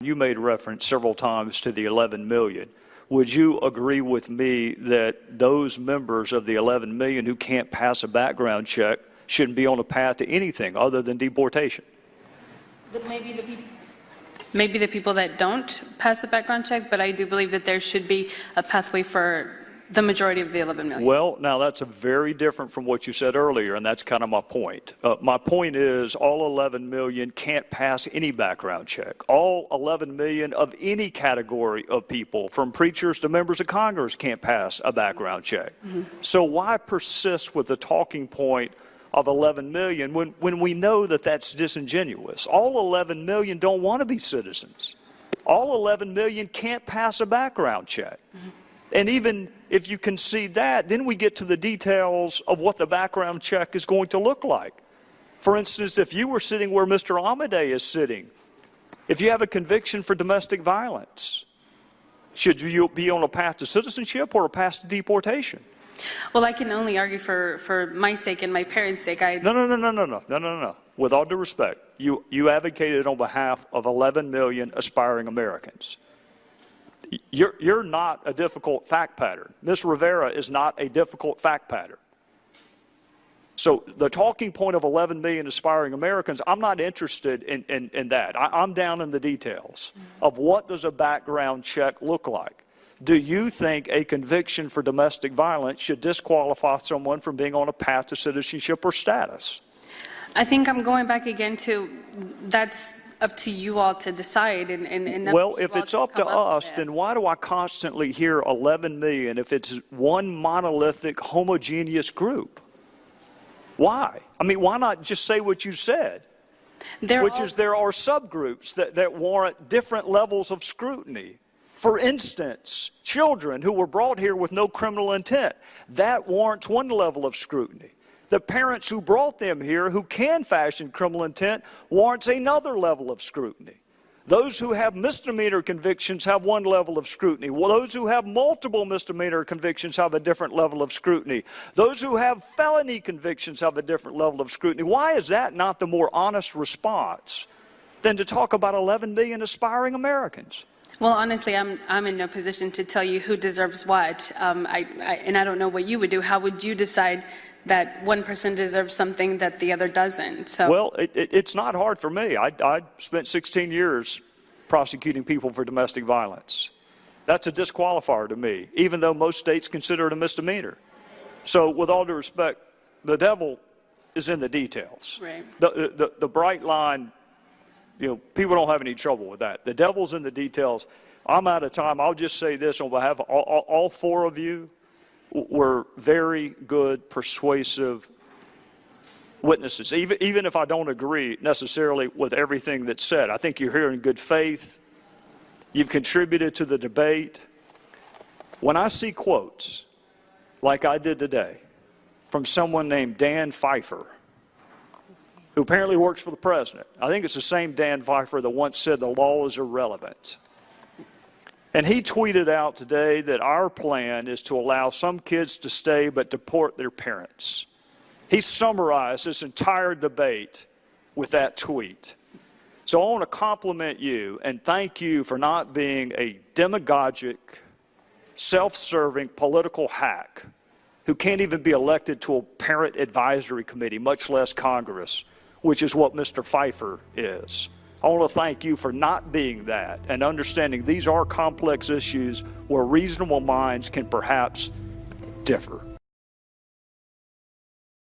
You made reference several times to the 11 million. Would you agree with me that those members of the 11 million who can't pass a background check shouldn't be on a path to anything other than deportation? Maybe the people that don't pass a background check, but I do believe that there should be a pathway for the majority of the 11 million. Well, now that's very different from what you said earlier, and that's kind of my point. My point is all 11 million can't pass any background check. All 11 million of any category of people, from preachers to members of Congress, can't pass a background check. So why persist with the talking point of 11 million when we know that that's disingenuous? All 11 million don't want to be citizens. All 11 million can't pass a background check. And even if you concede that, then we get to the details of what the background check is going to look like. For instance, if you were sitting where Mr. Amadei is sitting, if you have a conviction for domestic violence, should you be on a path to citizenship or a path to deportation? Well, I can only argue for my sake and my parents' sake. No. With all due respect, you advocated on behalf of 11 million aspiring Americans. You're not a difficult fact pattern. Ms. Rivera is not a difficult fact pattern. So the talking point of 11 million aspiring Americans, I'm not interested in that. I'm down in the details of what does a background check look like. Do you think a conviction for domestic violence should disqualify someone from being on a path to citizenship or status? I think I'm going back again to that's up to you all to decide. Well, if it's up to us, then why do I constantly hear 11 million if it's one monolithic, homogeneous group? Why? I mean, why not just say what you said, which is there are subgroups that warrant different levels of scrutiny. For instance, children who were brought here with no criminal intent, that warrants one level of scrutiny. The parents who brought them here who can fashion criminal intent warrants another level of scrutiny. Those who have misdemeanor convictions have one level of scrutiny. Well, those who have multiple misdemeanor convictions have a different level of scrutiny. Those who have felony convictions have a different level of scrutiny. Why is that not the more honest response than to talk about 11 million aspiring Americans? Well, honestly, I'm in no position to tell you who deserves what, and I don't know what you would do. How would you decide that one person deserves something that the other doesn't? So, well, it's not hard for me. I spent 16 years prosecuting people for domestic violence. That's a disqualifier to me, even though most states consider it a misdemeanor. So with all due respect, the devil is in the details. Right. The bright line, you know, people don't have any trouble with that. The devil's in the details. I'm out of time. I'll just say this on behalf of all four of you. Were very good, persuasive witnesses. Even if I don't agree necessarily with everything that's said, I think you're here in good faith. You've contributed to the debate. When I see quotes like I did today from someone named Dan Pfeiffer, who apparently works for the president, I think it's the same Dan Pfeiffer that once said the law is irrelevant. And he tweeted out today that our plan is to allow some kids to stay but deport their parents. He summarized this entire debate with that tweet. So I want to compliment you and thank you for not being a demagogic, self-serving political hack who can't even be elected to a parent advisory committee, much less Congress, which is what Mr. Pfeiffer is. I want to thank you for not being that and understanding these are complex issues where reasonable minds can perhaps differ.